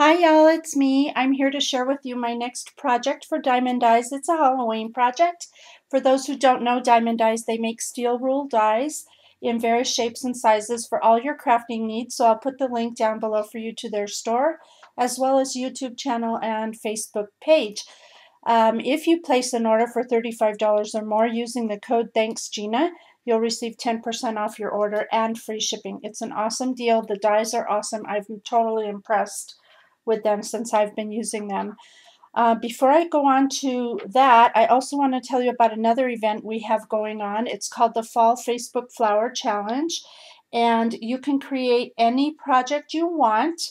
Hi y'all, it's me. I'm here to share with you my next project for Diemond Dies. It's a Halloween project. For those who don't know, Diemond Dies, they make steel rule dies in various shapes and sizes for all your crafting needs. So I'll put the link down below for you to their store, as well as YouTube channel and Facebook page. If you place an order for $35 or more using the code THANKSGina, you'll receive 10% off your order and free shipping. It's an awesome deal. The dies are awesome. I'm totally impressed with them since I've been using them. Before I go on to that, I also want to tell you about another event we have going on. It's called the Fall Facebook Flower Challenge, and you can create any project you want,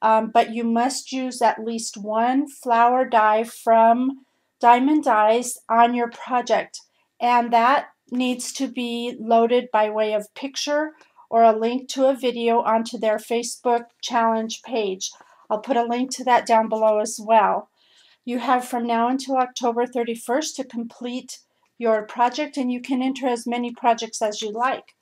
but you must use at least one flower die from Diemond Dies on your project, and that needs to be loaded by way of picture or a link to a video onto their Facebook challenge page. I'll put a link to that down below as well. You have from now until October 31st to complete your project, and you can enter as many projects as you like.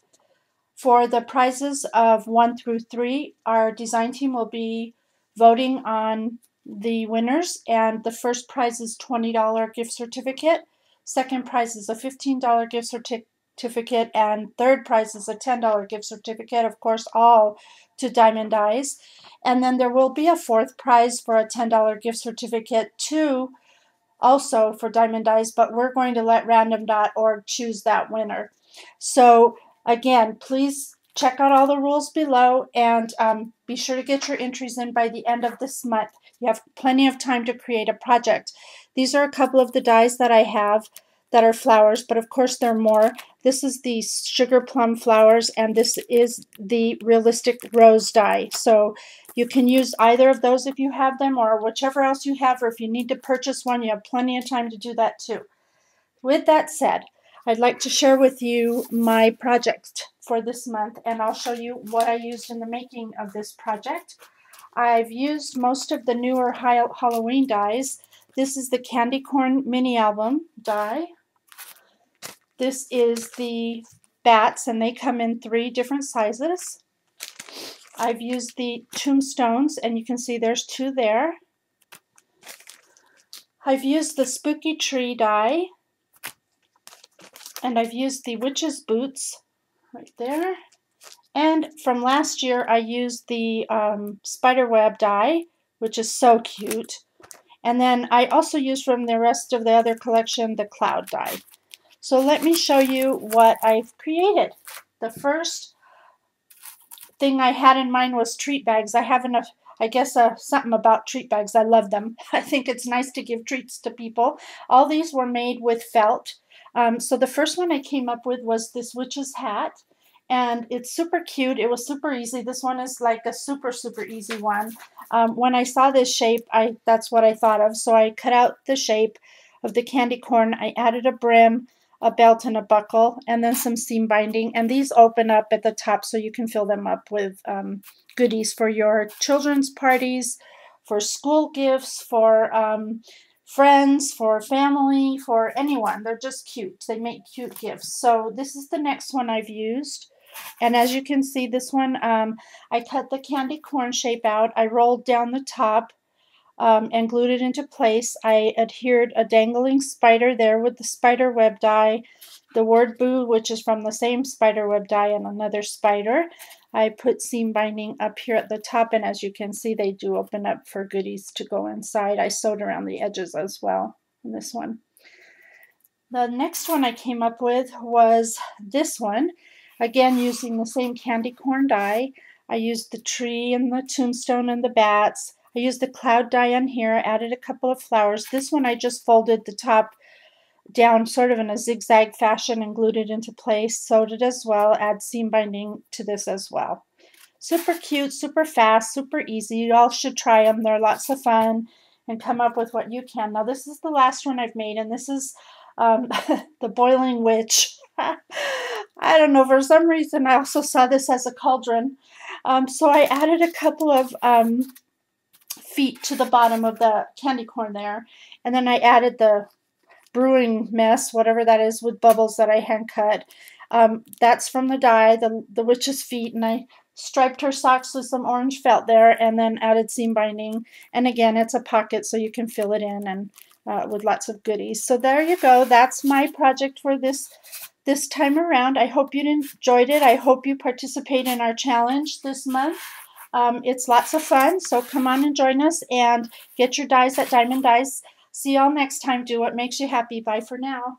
For the prizes of 1 through 3, our design team will be voting on the winners, and the first prize is $20 gift certificate, second prize is a $15 gift certificate, and third prize is a $10 gift certificate, of course, all to Diemond Dies. And then there will be a fourth prize for a $10 gift certificate too, also for Diemond Dies, but we're going to let random.org choose that winner. So again, please check out all the rules below, and be sure to get your entries in by the end of this month. You have plenty of time to create a project. These are a couple of the dies that I have that are flowers, but of course there are more. This is the sugar plum flowers, and this is the realistic rose die. So you can use either of those if you have them, or whichever else you have, or if you need to purchase one, you have plenty of time to do that too. With that said, I'd like to share with you my project for this month, and I'll show you what I used in the making of this project. I've used most of the newer Halloween dies. This is the candy corn mini album die. This is the bats, and they come in 3 different sizes. I've used the tombstones, and you can see there's 2 there. I've used the spooky tree die, and I've used the witch's boots right there. And from last year, I used the spiderweb die, which is so cute. And then I also used from the rest of the other collection the cloud die. So let me show you what I've created. The first thing I had in mind was treat bags. I have enough, I guess something about treat bags. I love them. I think it's nice to give treats to people. All these were made with felt. So the first one I came up with was this witch's hat, and it's super cute. It was super easy. This one is like a super easy one. When I saw this shape, that's what I thought of. So I cut out the shape of the candy corn. I added a brim, a belt, and a buckle, and then some seam binding. And these open up at the top so you can fill them up with goodies for your children's parties, for school gifts, for friends, for family, for anyone. They're just cute. They make cute gifts. So this is the next one I've used. And as you can see, this one, I cut the candy corn shape out. I rolled down the top and glued it into place. I adhered a dangling spider there with the spider web die, the word boo, which is from the same spider web die, and another spider. I put seam binding up here at the top, and as you can see, they do open up for goodies to go inside. I sewed around the edges as well in this one. The next one I came up with was this one, again using the same candy corn die. I used the tree and the tombstone and the bats. I used the cloud die on here, added a couple of flowers. This one I just folded the top down sort of in a zigzag fashion and glued it into place, sewed it as well, add seam binding to this as well. Super cute, super fast, super easy. You all should try them. They're lots of fun, and come up with what you can. Now this is the last one I've made, and this is the boiling witch. I don't know, for some reason I also saw this as a cauldron. So I added a couple of feet to the bottom of the candy corn there, and then I added the brewing mess, whatever that is, with bubbles that I hand cut. That's from the die, the witch's feet, and I striped her socks with some orange felt there, and then added seam binding. And again, it's a pocket so you can fill it in, and with lots of goodies. So there you go. That's my project for this time around. I hope you enjoyed it. I hope you participate in our challenge this month. It's lots of fun, so come on and join us and get your dies at Diemond Dies. See y'all next time. Do what makes you happy. Bye for now.